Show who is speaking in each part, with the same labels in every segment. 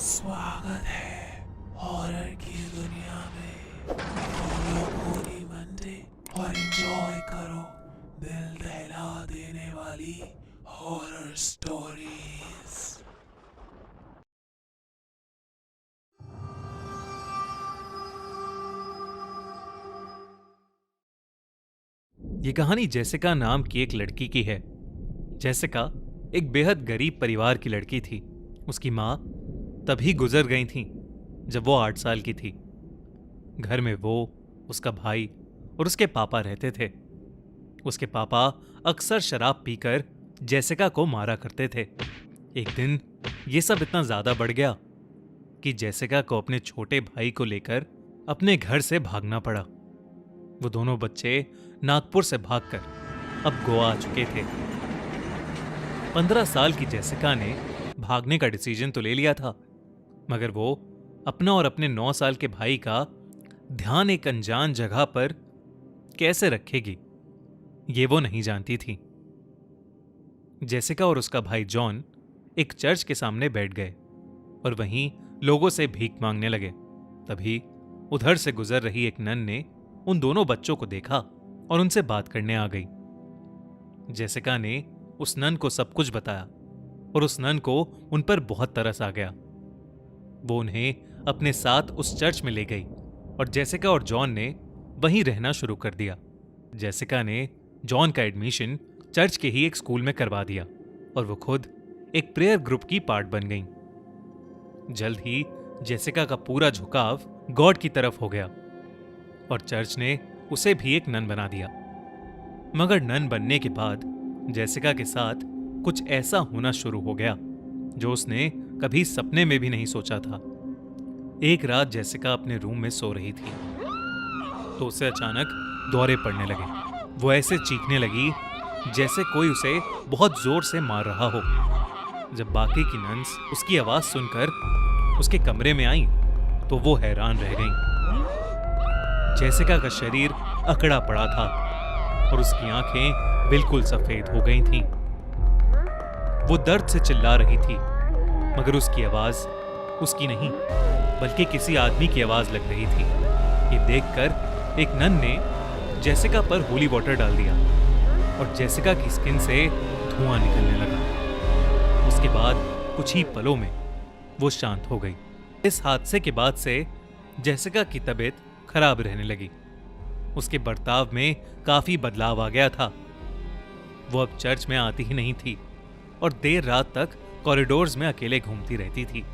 Speaker 1: स्वागत है हॉरर की दुनिया में। खोलो पूरी मंडे और एंजॉय करो दिल दहला देने वाली हॉरर स्टोरीज।
Speaker 2: ये कहानी जेसिका नाम की एक लड़की की है। जेसिका एक बेहद गरीब परिवार की लड़की थी। उसकी माँ तभी गुजर गई थी जब वो 8 साल की थी। घर में वो, उसका भाई और उसके पापा रहते थे। उसके पापा अक्सर शराब पीकर जेसिका को मारा करते थे। एक दिन ये सब इतना ज्यादा बढ़ गया कि जेसिका को अपने छोटे भाई को लेकर अपने घर से भागना पड़ा। वो दोनों बच्चे नागपुर से भागकर अब गोवा आ चुके थे। 15 साल की जेसिका ने भागने का डिसीजन तो ले लिया था, मगर वो अपना और अपने 9 साल के भाई का ध्यान एक अनजान जगह पर कैसे रखेगी, ये वो नहीं जानती थी। जेसिका और उसका भाई जॉन एक चर्च के सामने बैठ गए और वहीं लोगों से भीख मांगने लगे। तभी उधर से गुजर रही एक नन ने उन दोनों बच्चों को देखा और उनसे बात करने आ गई। जेसिका ने उस नन को सब कुछ बताया और उस नन को उन पर बहुत तरस आ गया। वो उन्हें अपने साथ उस चर्च में ले गई और जेसिका और जॉन ने वहीं रहना शुरू कर दिया। जेसिका ने जॉन का एडमिशन चर्च के ही एक स्कूल में करवा दिया और वो खुद एक प्रेयर ग्रुप की पार्ट बन गई। जल्द ही जेसिका का पूरा झुकाव गॉड की तरफ हो गया और चर्च ने उसे भी एक नन बना दिया। मगर नन बनने के बाद जेसिका के साथ कुछ ऐसा होना शुरू हो गया जो उसने कभी सपने में भी नहीं सोचा था। एक रात जेसिका अपने रूम में सो रही थी तो उसे अचानक दौरे पड़ने लगे। वो ऐसे चीखने लगी जैसे कोई उसे बहुत जोर से मार रहा हो। जब बाकी की नन्स उसकी आवाज सुनकर उसके कमरे में आई तो वो हैरान रह गईं। जेसिका का शरीर अकड़ा पड़ा था और उसकी आंखें बिल्कुल सफेद हो गई थीं। वो दर्द से चिल्ला रही थी, मगर उसकी आवाज उसकी नहीं बल्कि किसी आदमी की आवाज लग रही थी। ये देखकर एक नन ने जेसिका पर होली वाटर डाल दिया और जेसिका की स्किन से धुआं निकलने लगा। उसके बाद कुछ ही पलों में वो शांत हो गई। इस हादसे के बाद से जेसिका की तबीयत खराब रहने लगी। उसके बर्ताव में काफी बदलाव आ गया था। वो अब चर्च में आती ही नहीं थी और देर रात तक कॉरिडोर्स में अकेले घूमती रहती थी।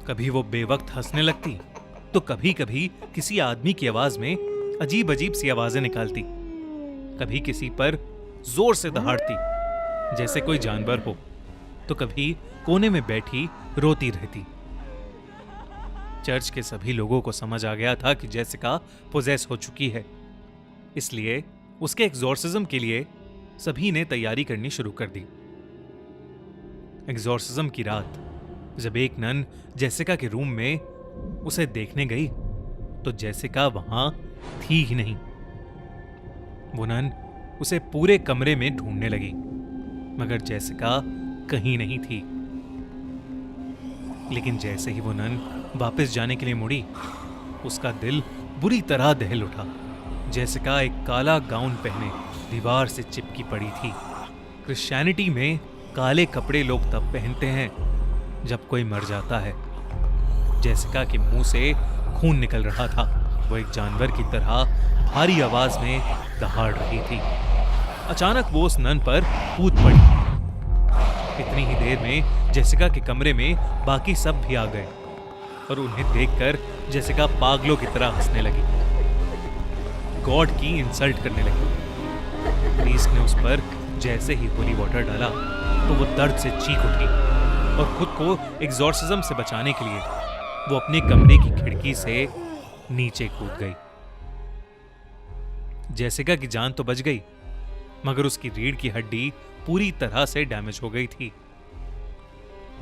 Speaker 2: कभी वो बेवक्त हंसने लगती तो कभी कभी किसी आदमी की आवाज में अजीब अजीब सी आवाजें निकालती। कभी किसी पर जोर से दहाड़ती जैसे कोई जानवर हो, तो कभी कोने में बैठी रोती रहती। चर्च के सभी लोगों को समझ आ गया था कि जेसिका पोजेस हो चुकी है, इसलिए उसके एक्सॉर्सिज्म के लिए सभी ने तैयारी करनी शुरू कर दी। एक्सॉर्सिज्म की रात जब एक नन जेसिका के रूम में उसे देखने गई तो जेसिका वहां थी ही नहीं। वो नन उसे पूरे कमरे में ढूंढने लगी, मगर जेसिका कहीं नहीं थी। लेकिन जैसे ही वो नन वापस जाने के लिए मुड़ी, उसका दिल बुरी तरह दहल उठा। जेसिका एक काला गाउन पहने दीवार से चिपकी पड़ी थी। क्रिश्चियनिटी में काले कपड़े लोग तब पहनते हैं जब कोई मर जाता है। जेसिका के मुंह से खून निकल रहा था। वो एक जानवर की तरह भारी आवाज में दहाड़ रही थी। अचानक वो उस नन पर कूद पड़ी। इतनी ही देर में जेसिका के कमरे में बाकी सब भी आ गए और उन्हें देखकर जेसिका पागलों की तरह हंसने लगी, गॉड की इंसल्ट करने लगी। प्रीस्ट ने उस पर जैसे ही होली वाटर डाला तो वो दर्द से चीख उठी और खुद को एक्सॉर्सिज्म से बचाने के लिए वो अपने कमरे की खिड़की से नीचे कूद गई। जेसिका की जान तो बच गई, मगर उसकी रीढ़ की हड्डी पूरी तरह से डैमेज हो गई थी,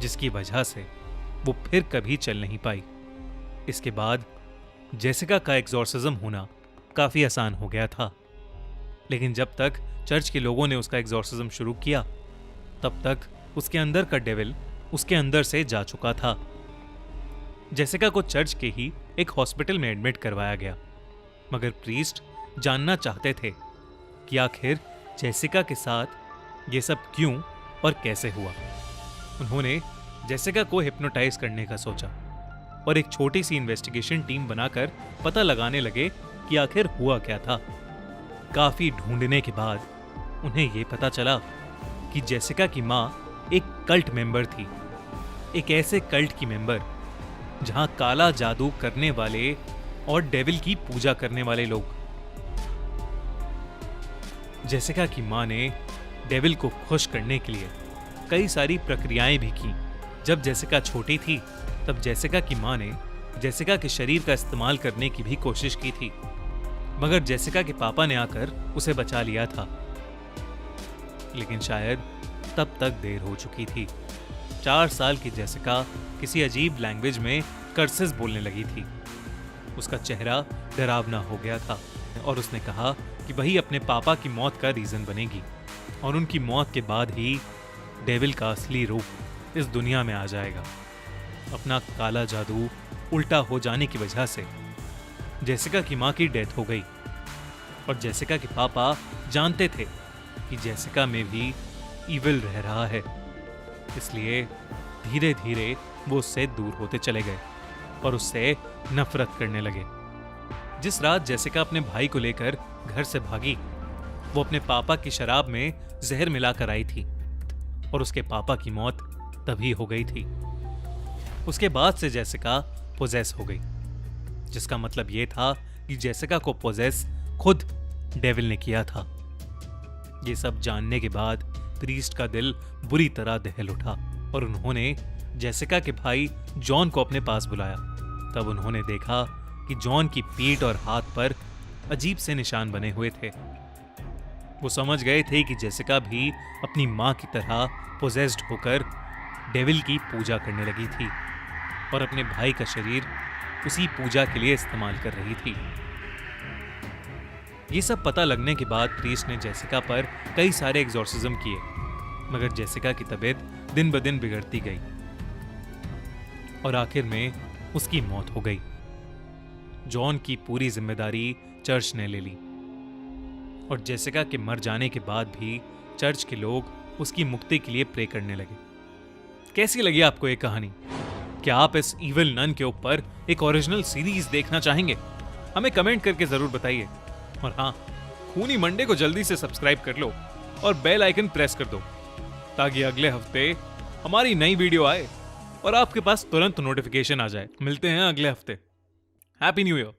Speaker 2: जिसकी वजह से वो फिर कभी चल नहीं पाई। इसके बाद जेसिका का एक्सॉर्सिज्म होना काफी आसान हो गया था, लेकिन जब तक चर्च के लोगों ने उसका एक्सॉर्सिज्म शुरू किया तब तक उसके अंदर का डेविल उसके अंदर से जा चुका था। जेसिका को चर्च के ही एक हॉस्पिटल में एडमिट करवाया गया, मगर प्रीस्ट जानना चाहते थे कि आखिर जेसिका के साथ ये सब क्यों और कैसे हुआ। उन्होंने जेसिका को हिप्नोटाइज करने का सोचा और एक छोटी सी इन्वेस्टिगेशन टीम बनाकर पता लगाने लगे कि आखिर हुआ क्या था। काफी ढूंढने के बाद उन्हें यह पता चला कि जेसिका की मां एक कल्ट मेंबर थी, एक ऐसे कल्ट की मेंबर जहां काला जादू करने वाले और डेविल की पूजा करने वाले लोग। जेसिका की मां ने डेविल को खुश करने के लिए कई सारी प्रक्रियाएं भी की। जब जेसिका छोटी थी तब जेसिका की मां ने जेसिका के शरीर का इस्तेमाल करने की भी कोशिश की थी, मगर जेसिका के पापा ने आकर उसे बचा लिया था। लेकिन शायद तब तक देर हो चुकी थी। 4 साल की जेसिका किसी अजीब लैंग्वेज में कर्सेस बोलने लगी थी। उसका चेहरा डरावना हो गया था और उसने कहा कि वही अपने पापा की मौत का रीजन बनेगी और उनकी मौत के बाद ही डेविल का असली रूप इस दुनिया में आ जाएगा। अपना काला जादू उल्टा हो जाने की वजह से जेसिका की मां की डेथ हो गई और जेसिका के पापा जानते थे कि जेसिका में भी इविल रह रहा है, इसलिए धीरे धीरे वो उससे दूर होते चले गए और उससे नफरत करने लगे। जिस रात जेसिका अपने भाई को लेकर घर से भागी, वो अपने पापा की शराब में जहर मिलाकर आई थी और उसके पापा की मौत तभी हो गई थी। उसके बाद से जेसिका पोजेस हो गई, जिसका मतलब यह था कि जेसिका को पोजेस खुद डेविल ने किया था। ये सब जानने के बाद प्रीस्ट का दिल बुरी तरह दहल उठा और उन्होंने जेसिका के भाई जॉन को अपने पास बुलाया। तब उन्होंने देखा कि जॉन की पीठ और हाथ पर अजीब से निशान बने हुए थे। वो समझ गए थे कि जेसिका भी अपनी मां की तरह पोजेस्ड होकर डेविल की पूजा करने लगी थी और अपने भाई का शरीर उसी पूजा के लिए इस्तेमाल कर रही थी। ये सब पता लगने के बाद प्रीस्ट ने जेसिका पर कई सारे एग्जॉर्सिज्म किए, मगर जेसिका की तबीयत दिन ब दिन बिगड़ती गई और आखिर में उसकी मौत हो गई। जॉन की पूरी जिम्मेदारी चर्च ने ले ली और जेसिका के मर जाने के बाद भी चर्च के लोग उसकी मुक्ति के लिए प्रे करने लगे। कैसी लगी आपको ये कहानी? क्या आप इस इविल नन के ऊपर एक ओरिजिनल सीरीज देखना चाहेंगे? हमें कमेंट करके जरूर बताइए। और हाँ, खूनी मंडे को जल्दी से सब्सक्राइब कर लो और बेल आइकन प्रेस कर दो ताकि अगले हफ्ते हमारी नई वीडियो आए और आपके पास तुरंत नोटिफिकेशन आ जाए। मिलते हैं अगले हफ्ते। Happy new year.